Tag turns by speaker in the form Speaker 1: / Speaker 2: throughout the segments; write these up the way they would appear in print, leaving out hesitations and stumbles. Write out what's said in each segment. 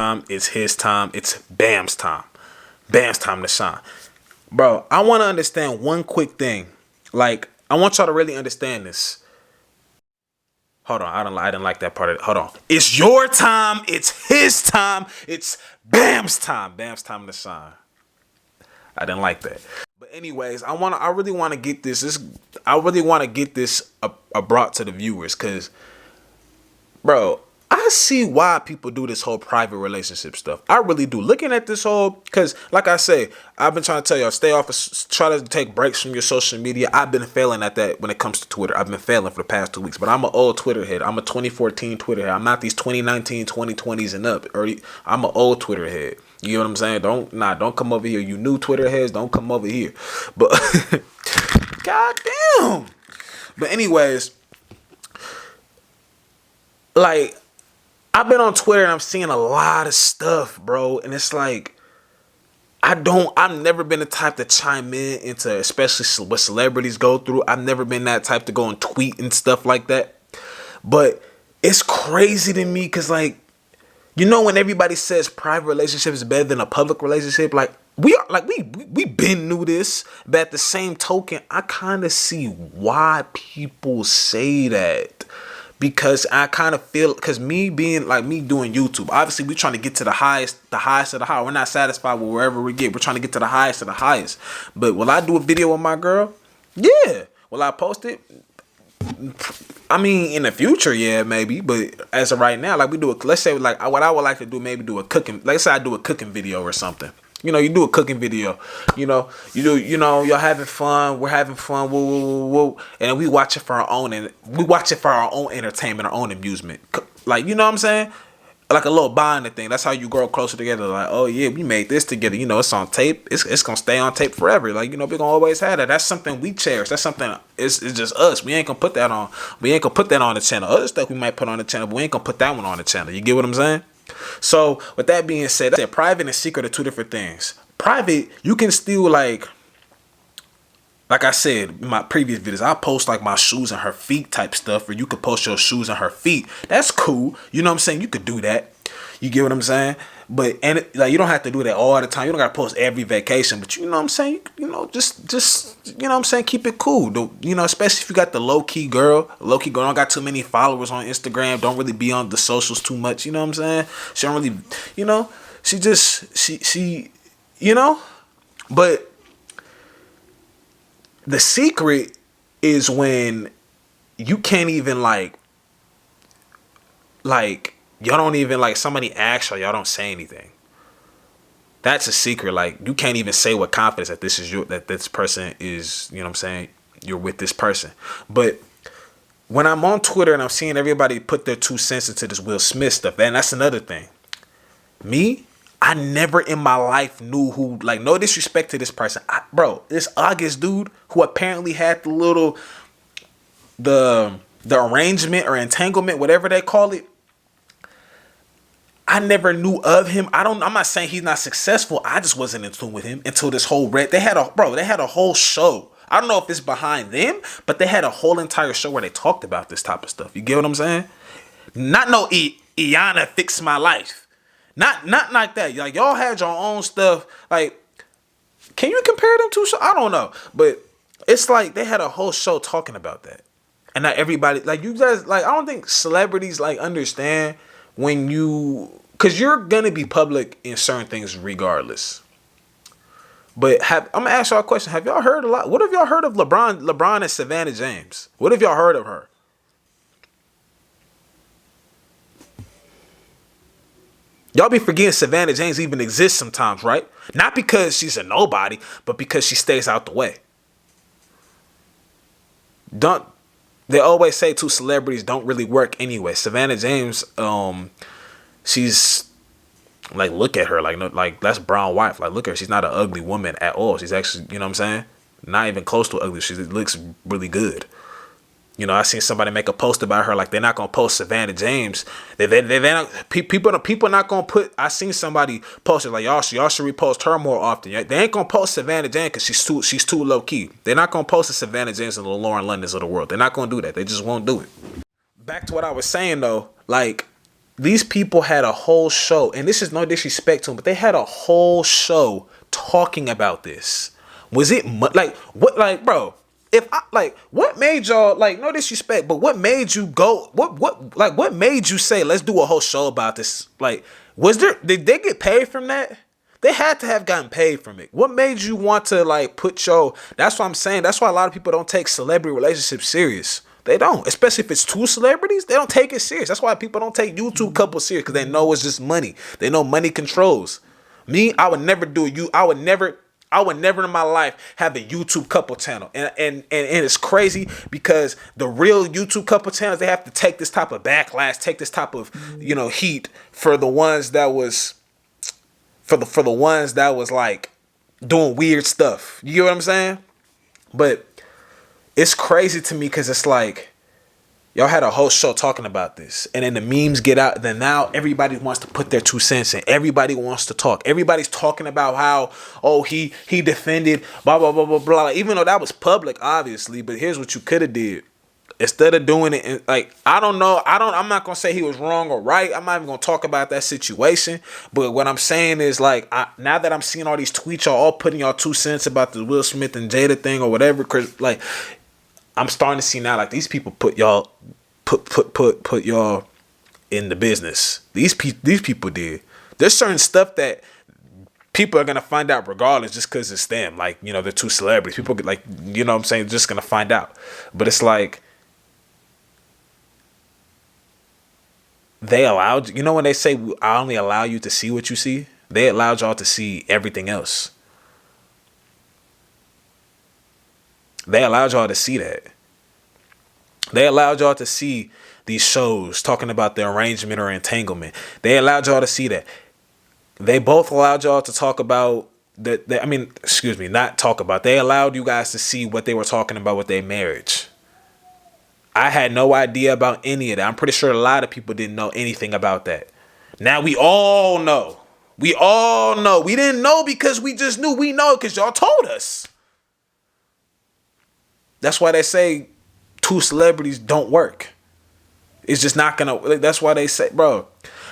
Speaker 1: time. It's his time. It's Bam's time. Bam's time to shine. Bro, I want to understand one quick thing. Like, I want y'all to really understand this. Hold on, I didn't like that part of it. Hold on. It's your time. It's his time. It's Bam's time. Bam's time to shine. I didn't like that. But anyways, I really want to get this. I really want to get this brought to the viewers, cause, bro, I see why people do this whole private relationship stuff. I really do. Looking at this whole, because like I say, I've been trying to tell y'all, stay off, try to take breaks from your social media. I've been failing at that when it comes to Twitter. I've been failing for the past 2 weeks, but I'm an old Twitter head. I'm a 2014 Twitter head. I'm not these 2019, 2020s and up. I'm an old Twitter head. You know what I'm saying? Don't come over here. You new Twitter heads, don't come over here. But goddamn. But anyways, like, I've been on Twitter and I'm seeing a lot of stuff, bro. And it's like, I've never been the type to chime in into, especially what celebrities go through. I've never been that type to go and tweet and stuff like that. But it's crazy to me because, like, you know, when everybody says private relationship is better than a public relationship, like, we been knew this, but at the same token, I kind of see why people say that. Because I kind of feel, because me doing YouTube, obviously we trying to get to the highest of the high. We're not satisfied with wherever we get. We're trying to get to the highest of the highest. But will I do a video with my girl? Yeah. Will I post it? I mean, in the future, yeah, maybe. But as of right now, like, let's say, like, what I would like to do, maybe do a cooking, let's say I do a cooking video or something. You know, you do a cooking video, y'all having fun, we're having fun, woo, and we watch it for our own, and we watch it for our own entertainment, our own amusement. Like, you know what I'm saying? Like a little bonding thing. That's how you grow closer together. Like, oh yeah, we made this together. You know, it's on tape. It's gonna stay on tape forever. Like, you know, we're gonna always have that. That's something we cherish. That's something, it's just us. We ain't gonna put that on. We ain't gonna put that on the channel. Other stuff we might put on the channel, but we ain't gonna put that one on the channel. You get what I'm saying? So with that being said, private and secret are two different things. Private, you can still, like I said in my previous videos, I post like my shoes and her feet type stuff, or you could post your shoes and her feet. That's cool. You know what I'm saying? You could do that. You get what I'm saying? But you don't have to do that all the time. You don't gotta post every vacation. But you know what I'm saying? You know, just you know what I'm saying? Keep it cool. You know, especially if you got the low key girl. Don't got too many followers on Instagram. Don't really be on the socials too much. You know what I'm saying? She don't really, you know. She you know. But the secret is when you can't even like y'all don't even, like, somebody asks y'all don't say anything. That's a secret. Like, you can't even say with confidence that this person is, you know what I'm saying, you're with this person. But when I'm on Twitter and I'm seeing everybody put their 2 cents into this Will Smith stuff, and that's another thing. Me, I never in my life knew who, like, no disrespect to this person. Bro, this August dude who apparently had the arrangement or entanglement, whatever they call it, I never knew of him. I'm not saying he's not successful. I just wasn't in tune with him until this whole they had a whole show. I don't know if it's behind them, but they had a whole entire show where they talked about this type of stuff. You get what I'm saying? Not no Iyanla fix my life. Not like that. Like, y'all had your own stuff. Like, can you compare them two shows? I don't know. But it's like they had a whole show talking about that. And not everybody, like, you guys, like, I don't think celebrities, like, understand when because you're gonna be public in certain things regardless. But I'm gonna ask y'all a question. Have y'all heard what have y'all heard of LeBron and Savannah James? What have y'all heard of her? Y'all be forgetting Savannah James even exists sometimes, right? Not because she's a nobody, but because she stays out the way. They always say two celebrities don't really work anyway. Savannah James, she's like, look at her, like that's brown wife. Like, look at her. She's not an ugly woman at all. She's actually, you know what I'm saying? Not even close to ugly. She looks really good. You know, I seen somebody make a post about her, like, they're not gonna post Savannah James. People not gonna put. I seen somebody post it like, y'all should repost her more often. They ain't gonna post Savannah James because she's too low key. They're not gonna post the Savannah James and the Lauren Londons of the world. They're not gonna do that. They just won't do it. Back to what I was saying though, like, These people had a whole show, and this is no disrespect to them, but they had a whole show talking about this. Was it like what? Like, bro, if I like, what made y'all like? No disrespect, but what made you go? What made you say let's do a whole show about this? Like, was there? Did they get paid from that? They had to have gotten paid from it. What made you want to like put your? That's what I'm saying. That's why a lot of people don't take celebrity relationships serious. They don't, especially if it's two celebrities. They don't take it serious. That's why people don't take YouTube couples serious because they know it's just money. They know money controls. Me, I would never do you. I would never in my life have a YouTube couple channel. And it's crazy because the real YouTube couple channels, they have to take this type of backlash, take this type of, heat for the ones that was for the ones that was like doing weird stuff. You get what I'm saying? But it's crazy to me because it's like y'all had a whole show talking about this, and then the memes get out. Then now everybody wants to put their 2 cents in. Everybody wants to talk. Everybody's talking about how he defended blah blah blah blah blah. Even though that was public, obviously. But here's what you could have did. Instead of doing it, like, I don't know. I'm not going to say he was wrong or right. I'm not even going to talk about that situation. But what I'm saying is, like, now that I'm seeing all these tweets, y'all all putting y'all 2 cents about the Will Smith and Jada thing or whatever, cause, like, I'm starting to see now, like, these people put y'all in the business. These people did. There's certain stuff that people are going to find out regardless just because it's them. Like, they're two celebrities. People, like, what I'm saying, just going to find out. But it's like, they allowed, when they say I only allow you to see what you see, they allowed y'all to see everything else. They allowed y'all to see that. They allowed y'all to see these shows talking about the arrangement or entanglement. They allowed y'all to see that. They both allowed y'all to talk about that. Not talk about. They allowed you guys to see what they were talking about with their marriage. I had no idea about any of that. I'm pretty sure a lot of people didn't know anything about that. Now we all know. We all know. We didn't know because we just knew. We know because y'all told us. That's why they say two celebrities don't work. It's just not gonna. That's why they say, bro.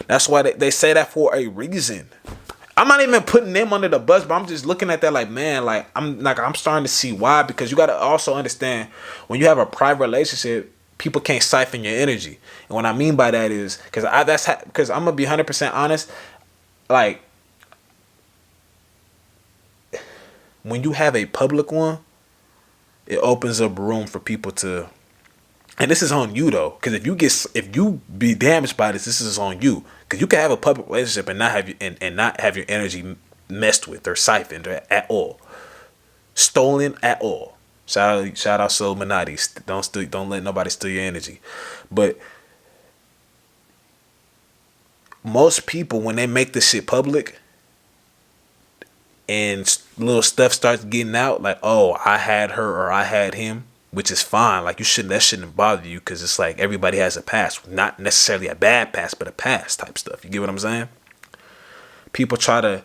Speaker 1: That's why they say that for a reason. I'm not even putting them under the bus, but I'm just looking at that like, man, I'm starting to see why. Because you got to also understand, when you have a private relationship, people can't siphon your energy. And what I mean by that is, because I'm gonna be 100% honest, like, when you have a public one, it opens up room for people to, and this is on you though, because if you be damaged by this is on you, because you can have a public relationship and not have your energy messed with or siphoned at all, stolen at all. Shout out Soul Minati. Don't let nobody steal your energy. But most people, when they make this shit public and little stuff starts getting out, like, oh, I had her or I had him, which is fine. Like, that shouldn't bother you, because it's like everybody has a past, not necessarily a bad past, but a past type stuff. You get what I'm saying? People try to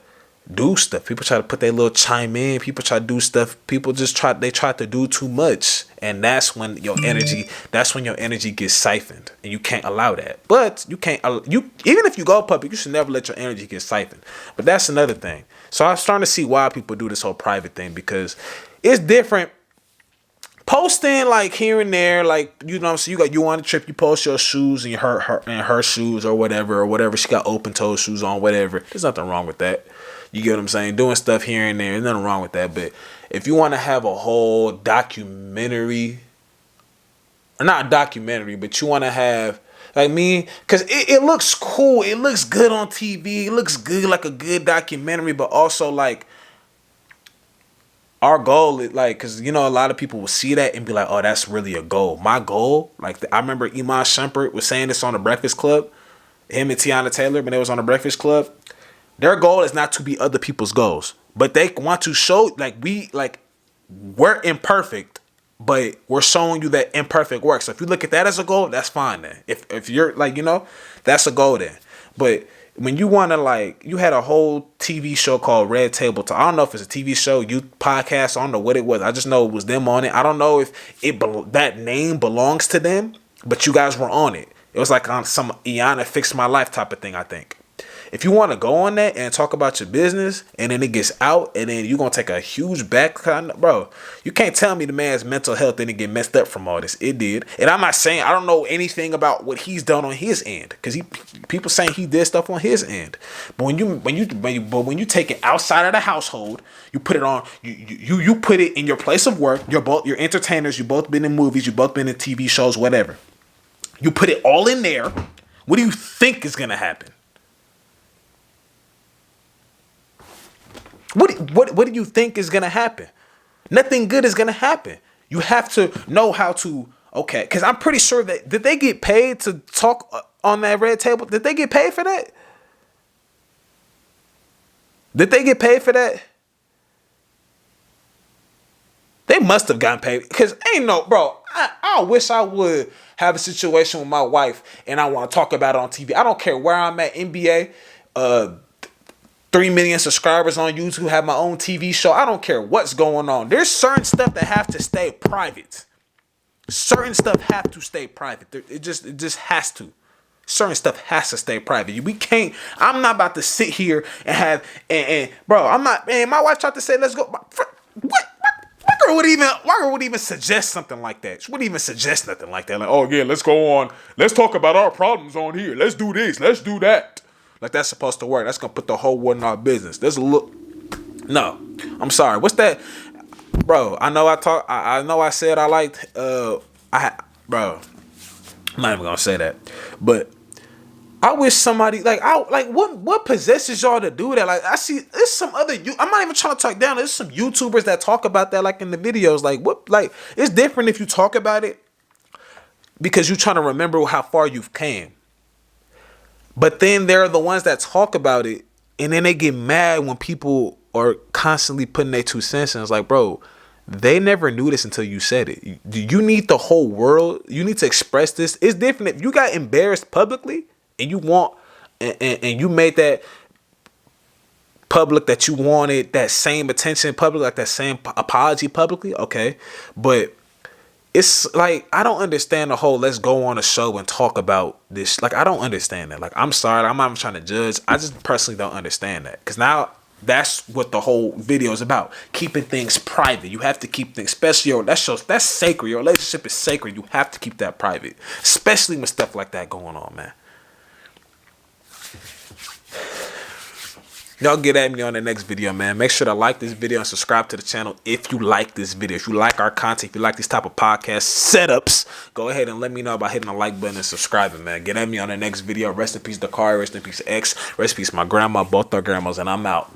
Speaker 1: do stuff. People try to put their little chime in. People try to do stuff. People try to do too much, and that's when your energy gets siphoned, and you can't allow that. But even if you go public, you should never let your energy get siphoned. But that's another thing. So I'm starting to see why people do this whole private thing, because it's different. Posting like here and there, like, so you on a trip, you post your shoes and her shoes or whatever. She got open toe shoes on, whatever. There's nothing wrong with that. You get what I'm saying? Doing stuff here and there, there's nothing wrong with that. But if you want to have a whole documentary, or not documentary, but you want to have, like, me, because it looks cool. It looks good on TV. It looks good, like a good documentary, but also, like, our goal is, like, because, a lot of people will see that and be like, oh, that's really a goal. My goal, like, I remember Iman Shumpert was saying this on The Breakfast Club. Him and Tiana Taylor, when they was on The Breakfast Club. Their goal is not to be other people's goals, but they want to show, we're imperfect, but we're showing you that imperfect work. So if you look at that as a goal, that's fine then. If you're that's a goal then. But when you want to, you had a whole TV show called Red Table Talk. I don't know if it's a TV show, youth podcast. I don't know what it was. I just know it was them on it. I don't know if that name belongs to them, but you guys were on it. It was like on some Iana Fix My Life type of thing, I think. If you want to go on that and talk about your business and then it gets out and then you're going to take a huge back, bro, you can't tell me the man's mental health didn't get messed up from all this. It did. And I'm not saying, I don't know anything about what he's done on his end, because people saying he did stuff on his end. But when you take it outside of the household, you put it on, you put it in your place of work. You're entertainers. You both been in movies. You both been in TV shows, whatever. You put it all in there. What do you think is going to happen? What do you think is gonna happen? Nothing good is gonna happen. You have to know how to, okay, because I'm pretty sure that, did they get paid to talk on that red table? Did they get paid for that? Did they get paid for that? They must have gotten paid, because ain't no, bro, I wish I would have a situation with my wife and I want to talk about it on TV. I don't care where I'm at, NBA, 3 million subscribers on YouTube, have my own TV show. I don't care what's going on. There's certain stuff that have to stay private. Certain stuff have to stay private. It just has to. Certain stuff has to stay private. We can't. I'm not about to sit here and have and bro. I'm not. Man, my wife tried to say, "Let's go." What? My girl would even suggest something like that. She wouldn't even suggest nothing like that. Like, oh yeah, let's go on. Let's talk about our problems on here. Let's do this. Let's do that. Like that's supposed to work. That's gonna put the whole world in our business. There's a look. No, I'm sorry. What's that, bro? I know I know I said I liked. Bro, I'm not even gonna say that. But I wish somebody what possesses y'all to do that? Like I see, there's some other. I'm not even trying to talk down. There's some YouTubers that talk about that, like in the videos. Like what? Like it's different if you talk about it because you're trying to remember how far you've came. But then there are the ones that talk about it and then they get mad when people are constantly putting their 2 cents in. It's like, bro, they never knew this until you said it. You need the whole world. You need to express this. It's different if you got embarrassed publicly and you want and you made that public that you wanted that same attention public, like that same apology publicly. Okay. But it's like, I don't understand the whole let's go on a show and talk about this. Like, I don't understand that. Like, I'm sorry. I'm not even trying to judge. I just personally don't understand that. Because now that's what the whole video is about. Keeping things private. You have to keep things, especially that's sacred. Your relationship is sacred. You have to keep that private. Especially with stuff like that going on, man. Y'all get at me on the next video, man. Make sure to like this video and subscribe to the channel if you like this video. If you like our content, if you like these type of podcast setups, go ahead and let me know by hitting the like button and subscribing, man. Get at me on the next video. Rest in peace, Dakari. Rest in peace, X. Rest in peace, my grandma. Both our grandmas, and I'm out.